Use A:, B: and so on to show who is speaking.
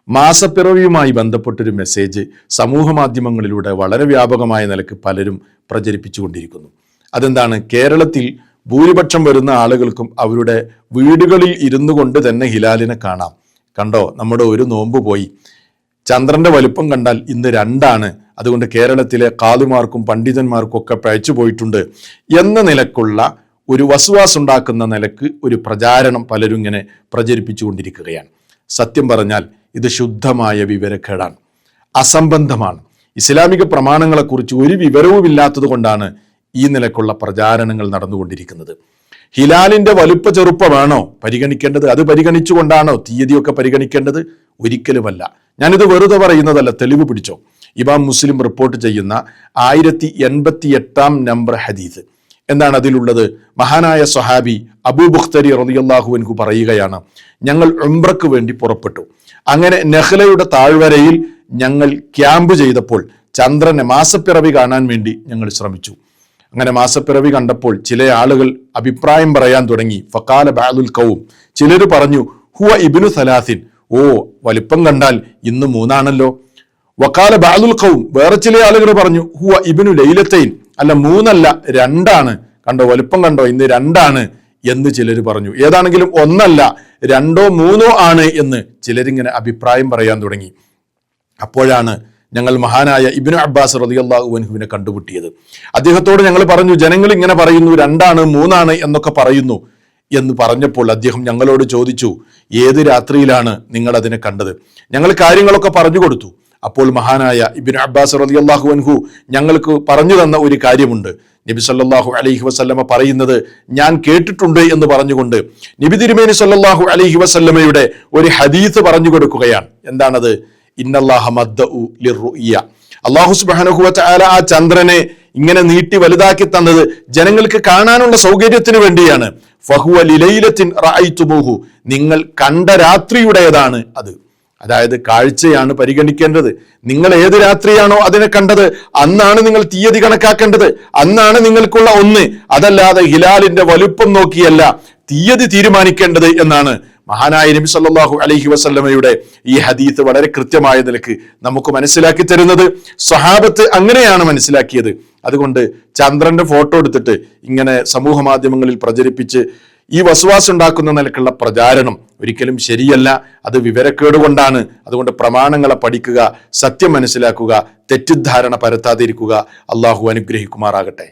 A: മാസപ്പിറവിയുമായി ബന്ധപ്പെട്ടൊരു message സമൂഹ മാധ്യമങ്ങളിലൂടെ വളരെ വ്യാപകമായ നിലക്ക് പലരും പ്രചരിപ്പിച്ചുകൊണ്ടിരിക്കുന്നു. അതെന്താണ്? കേരളത്തിൽ ഭൂരിപക്ഷം വരുന്ന ആളുകൾക്കും അവരുടെ വീടുകളിൽ ഇരുന്നു കൊണ്ട് തന്നെ ഹിലാലിനെ കാണാം. കണ്ടോ, നമ്മുടെ ഒരു നോമ്പ് പോയി, ചന്ദ്രന്റെ വലുപ്പം കണ്ടാൽ ഇന്ന് 2 അതുകൊണ്ട് കേരളത്തിലെ കാതുമാർക്കും പണ്ഡിതന്മാർക്കും ഒക്കെ പഴച്ചു പോയിട്ടുണ്ട് എന്ന നിലക്കുള്ള ഒരു വസ്വാസുണ്ടാക്കുന്ന നിലക്ക് ഒരു പ്രചാരണം പലരും ഇങ്ങനെ പ്രചരിപ്പിച്ചുകൊണ്ടിരിക്കുകയാണ്. സത്യം പറഞ്ഞാൽ ഇത് ശുദ്ധമായ വിവരക്കേടാണ്, അസംബന്ധമാണ്. ഇസ്ലാമിക പ്രമാണങ്ങളെക്കുറിച്ച് ഒരു വിവരവുമില്ലാത്തത് കൊണ്ടാണ് ഈ നിലക്കുള്ള പ്രചാരണങ്ങൾ നടന്നുകൊണ്ടിരിക്കുന്നത്. ഹിലാലിന്റെ വലുപ്പ ചെറുപ്പമാണോ പരിഗണിക്കേണ്ടത്? അത് പരിഗണിച്ചുകൊണ്ടാണോ തീയതിയൊക്കെ പരിഗണിക്കേണ്ടത്? ഒരിക്കലുമല്ല. ഞാനിത് വെറുതെ പറയുന്നതല്ല, തെളിവ് പിടിച്ചോ. ഇമാം മുസ്ലിം റിപ്പോർട്ട് ചെയ്യുന്ന 1088 നമ്പർ ഹദീസ്. എന്താണ് അതിലുള്ളത്? മഹാനായ സ്വഹാബി അബൂ ബുഖ്തരി റളിയല്ലാഹു അൻഹു പറയുകയാണ്, ഞങ്ങൾ ഉംറക്ക് വേണ്ടി പുറപ്പെട്ടു. അങ്ങനെ നഖ്ലയുടെ താഴ്വരയിൽ ഞങ്ങൾ ക്യാമ്പ് ചെയ്തപ്പോൾ ചന്ദ്രനെ മാസപ്പിറവി കാണാൻ വേണ്ടി ഞങ്ങൾ ശ്രമിച്ചു. അങ്ങനെ മാസപ്പിറവി കണ്ടപ്പോൾ ചില ആളുകൾ അഭിപ്രായം പറയാൻ തുടങ്ങി. ഫഖാല ബഅദുൽ ഖൗം, ചിലർ പറഞ്ഞു, ഹുവ ഇബ്നു സലാസിൻ, ഓ വലിപ്പം കണ്ടാൽ ഇന്ന് 3 വഖാല ബഅദുൽ ഖൗം, വേറെ ചില ആളുകൾ പറഞ്ഞു, ഹുവ ഇബ്നു ലൈലത്തൈൻ, അല്ല 3 2 കണ്ടോ, വലിപ്പം കണ്ടോ, ഇന്ന് 2 എന്ന് ചിലർ പറഞ്ഞു. ഏതാണെങ്കിലും 1 2 3 ആണ് എന്ന് ചിലരിങ്ങനെ അഭിപ്രായം പറയാൻ തുടങ്ങി. അപ്പോഴാണ് ഞങ്ങൾ മഹാനായ ഇബ്നു അബ്ബാസ് റളിയല്ലാഹു അൻഹുവിനെ കണ്ടുമുട്ടിയത്. അദ്ദേഹത്തോട് ഞങ്ങൾ പറഞ്ഞു, ജനങ്ങൾ ഇങ്ങനെ പറയുന്നു 2 3 എന്നൊക്കെ പറയുന്നു എന്ന് പറഞ്ഞപ്പോൾ അദ്ദേഹം ഞങ്ങളോട് ചോദിച്ചു, ഏത് രാത്രിയിലാണ് നിങ്ങൾ അതിനെ കണ്ടത്? ഞങ്ങൾ കാര്യങ്ങളൊക്കെ പറഞ്ഞു കൊടുത്തു. അപ്പോൾ മഹാനായ ഇബ്നു അബ്ബാസ് റളിയല്ലാഹു അൻഹു ഞങ്ങൾക്ക് പറഞ്ഞു തന്ന ഒരു കാര്യമുണ്ട്. നബി സല്ലല്ലാഹു അലൈഹി വസല്ലമ പറയുന്നത് ഞാൻ കേട്ടിട്ടുണ്ട് എന്ന് പറഞ്ഞുകൊണ്ട് നബി തിരുമേനി സല്ലല്ലാഹു അലൈഹി വസല്ലമയുടെ ഒരു ഹദീസ് പറഞ്ഞു കൊടുക്കുകയാണ്. എന്താണത്? ഇന്നല്ലാഹ മദ്ദഉ ലിർറുയ, അല്ലാഹു സുബ്ഹാനഹു വ തആല ആ ചന്ദ്രനെ ഇങ്ങനെ നീട്ടി വലുതാക്കി തന്നത് ജനങ്ങൾക്ക് കാണാനുള്ള സൗകര്യത്തിന് വേണ്ടിയാണ്. ഫഹുവ ലിലൈലത്തിൻ റഅയ്തുമൂഹു, നിങ്ങൾ കണ്ട രാത്രിയുടേതാണ് അത്. അതായത് കാഴ്ചയാണ് പരിഗണിക്കേണ്ടത്. നിങ്ങൾ ഏത് രാത്രിയാണോ അതിനെ കണ്ടത് അന്നാണ് നിങ്ങൾ തീയതി കണക്കാക്കേണ്ടത്, അന്നാണ് നിങ്ങൾക്കുള്ള 1. അതല്ലാതെ ഹിലാലിന്റെ വലുപ്പം നോക്കിയല്ല തീയതി തീരുമാനിക്കേണ്ടത് എന്നാണ് മഹാനായ നബി സല്ലല്ലാഹു അലൈഹി വസല്ലമയുടെ ഈ ഹദീസ് വളരെ കൃത്യമായ നിലക്ക് നമുക്ക് മനസ്സിലാക്കി തരുന്നത്. സ്വഹാബത്ത് അങ്ങനെയാണ് മനസ്സിലാക്കിയത്. അതുകൊണ്ട് ചന്ദ്രന്റെ ഫോട്ടോ എടുത്തിട്ട് ഇങ്ങനെ സമൂഹ മാധ്യമങ്ങളിൽ പ്രചരിപ്പിച്ച് ഈ വസ്വാസ് ഉണ്ടാക്കുന്ന നിലക്കുള്ള പ്രചാരണം ഒരിക്കലും ശരിയല്ല. അത് വിവരക്കേട് കൊണ്ടാണ്. അതുകൊണ്ട് പ്രമാണങ്ങളെ പഠിക്കുക, സത്യം മനസ്സിലാക്കുക, തെറ്റിദ്ധാരണ പരത്താതിരിക്കുക. അള്ളാഹു അനുഗ്രഹിക്കുമാറാകട്ടെ.